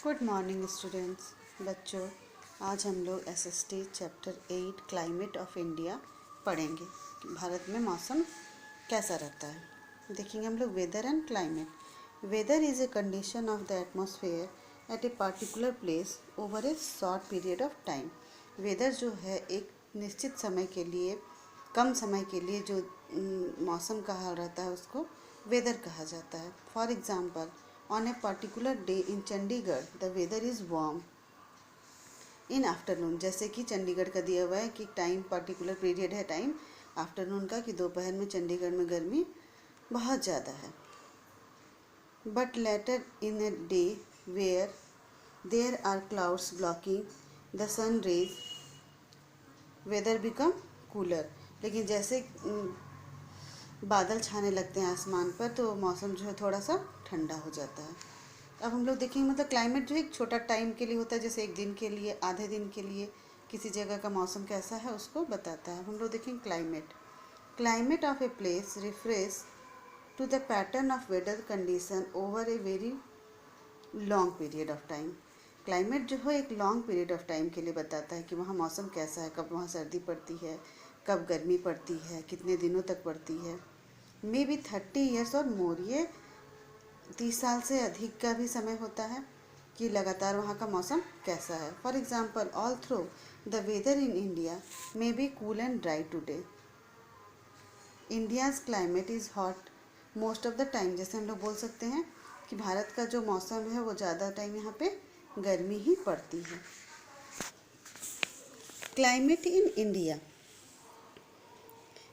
Good morning students. बच्चों, आज हम लोग SST chapter 8 climate of India पढ़ेंगे कि भारत में मौसम कैसा रहता है। देखेंगे हम लोग weather and climate. Weather is a condition of the atmosphere at a particular place over a short period of time. Weather जो है एक निश्चित समय के लिए, कम समय के लिए जो मौसम का हाल रहता है उसको वेदर कहा जाता है। For example, on a particular day in Chandigarh the weather is warm in afternoon। जैसे कि चंडीगढ़ का दिया हुआ है कि टाइम पर्टिकुलर पीरियड है टाइम आफ्टरनून का, कि दोपहर में चंडीगढ़ में गर्मी बहुत ज़्यादा है। But later in a day where there are clouds blocking the sun rays weather become cooler. लेकिन जैसे बादल छाने लगते हैं आसमान पर तो मौसम जो है थोड़ा सा ठंडा हो जाता है। अब हम लोग देखेंगे मतलब क्लाइमेट जो एक छोटा टाइम के लिए होता है, जैसे एक दिन के लिए, आधे दिन के लिए किसी जगह का मौसम कैसा है उसको बताता है। हम लोग देखेंगे climate of a place reference to the pattern of weather condition over a very long period of time. Climate जो है एक लॉन्ग पीरियड ऑफ टाइम के लिए बताता है कि वहाँ मौसम कैसा है, कब वहाँ सर्दी पड़ती है, कब गर्मी पड़ती है, कितने दिनों तक पड़ती है। मे बी 30 ईयर्स और मोर, ये 30 साल से अधिक का भी समय होता है कि लगातार वहाँ का मौसम कैसा है। For example, all through the weather in India may be cool and dry today. India's climate is hot most of the time. जैसे हम लोग बोल सकते हैं कि भारत का जो मौसम है वो ज़्यादा टाइम यहाँ पे गर्मी ही पड़ती है। Climate in India,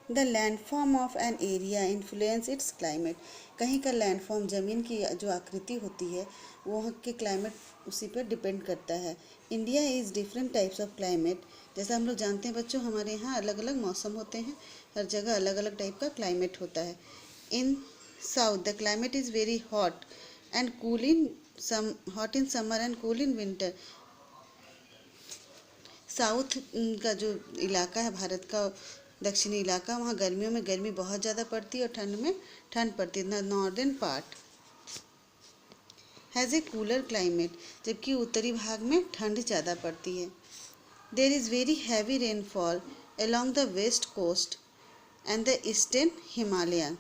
the landform of an area influence it's climate. कहीं का लैंडफॉर्म, ज़मीन की जो आकृति होती है वो वहाँ के क्लाइमेट उसी पर डिपेंड करता है। India is different types of climate. जैसा हम लोग जानते हैं बच्चों, हमारे यहाँ अलग अलग मौसम होते हैं, हर जगह अलग अलग टाइप का क्लाइमेट होता है। In south the climate is very hot and cool in hot in summer and cool in winter. South का जो इलाका है भारत का, दक्षिणी इलाका, वहाँ गर्मियों में गर्मी बहुत ज़्यादा पड़ती है और ठंड में ठंड पड़ती है। Northern part has a cooler climate, जबकि उत्तरी भाग में ठंड ज़्यादा पड़ती है। There is very heavy rainfall along the west coast and the eastern Himalayan.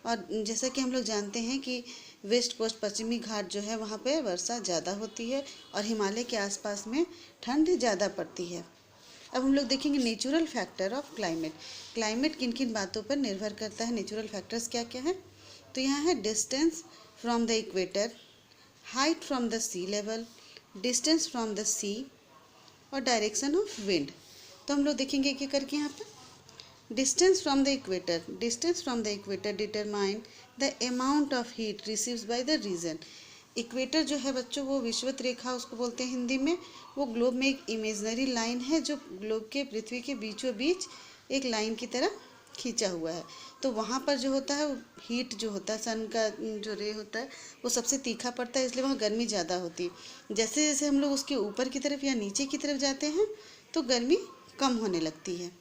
और जैसा कि हम लोग जानते हैं कि वेस्ट कोस्ट, पश्चिमी घाट जो है वहाँ पे वर्षा ज़्यादा होती है और हिमालय के आसपास में ठंड ज़्यादा पड़ती है। अब हम लोग देखेंगे natural factor of climate. Climate किन किन बातों पर निर्भर करता है, नेचुरल फैक्टर्स क्या क्या है। तो यहाँ है distance from the equator, height from the sea level, distance from the sea और डायरेक्शन ऑफ विंड। तो हम लोग देखेंगे एक एक करके यहाँ पर। Distance from the equator determine the amount of heat received by the region. Equator जो है बच्चों वो विषुवत रेखा उसको बोलते हैं हिंदी में। वो ग्लोब में एक इमेजनरी लाइन है जो ग्लोब के, पृथ्वी के बीचों बीच एक लाइन की तरह खींचा हुआ है। तो वहाँ पर जो होता है हीट जो होता है, सन का जो रे होता है वो सबसे तीखा पड़ता है, इसलिए वहाँ गर्मी ज़्यादा होती है। जैसे जैसे हम लोग उसके ऊपर की तरफ या नीचे की तरफ जाते हैं तो गर्मी कम होने लगती है।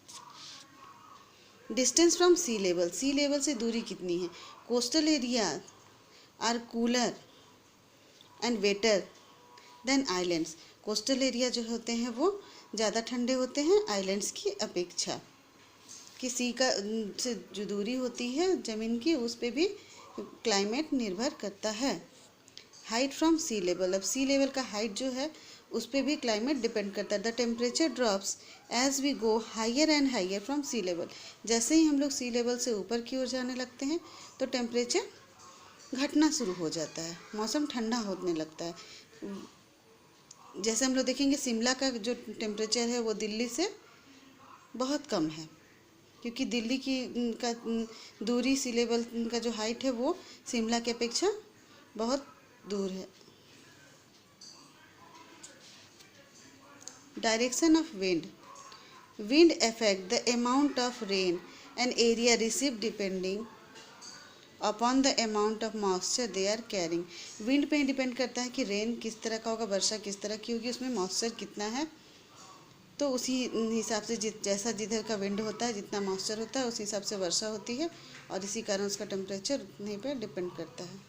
डिस्टेंस फ्रॉम सी लेवल से दूरी कितनी है। Coastal area are cooler and wetter than islands. Coastal area जो होते हैं वो ज़्यादा ठंडे होते हैं आइलैंड्स की अपेक्षा। कि सी का से जो दूरी होती है ज़मीन की उस पर भी क्लाइमेट निर्भर करता है। हाइट फ्रॉम सी लेवल, अब सी लेवल का हाइट जो है उस पर भी क्लाइमेट डिपेंड करता है। The temperature drops as we go higher and higher from sea level. जैसे ही हम लोग सी लेवल से ऊपर की ओर जाने लगते हैं तो टेम्परेचर घटना शुरू हो जाता है, मौसम ठंडा होने लगता है। जैसे हम लोग देखेंगे शिमला का जो टेम्परेचर है वो दिल्ली से बहुत कम है, क्योंकि दिल्ली की का दूरी, सी लेवल का जो हाइट है वो शिमला की अपेक्षा बहुत दूर है। Direction of wind affect the amount of rain an area receive depending upon the amount of moisture they are carrying. Wind पे डिपेंड करता है कि रेन किस तरह का होगा, वर्षा किस तरह की होगी, उसमें मॉइस्चर कितना है। तो उसी हिसाब से जैसा जिधर का विंड होता है, जितना मॉइस्चर होता है उसी हिसाब से वर्षा होती है और इसी कारण उसका टेम्परेचर उतने पे डिपेंड करता है।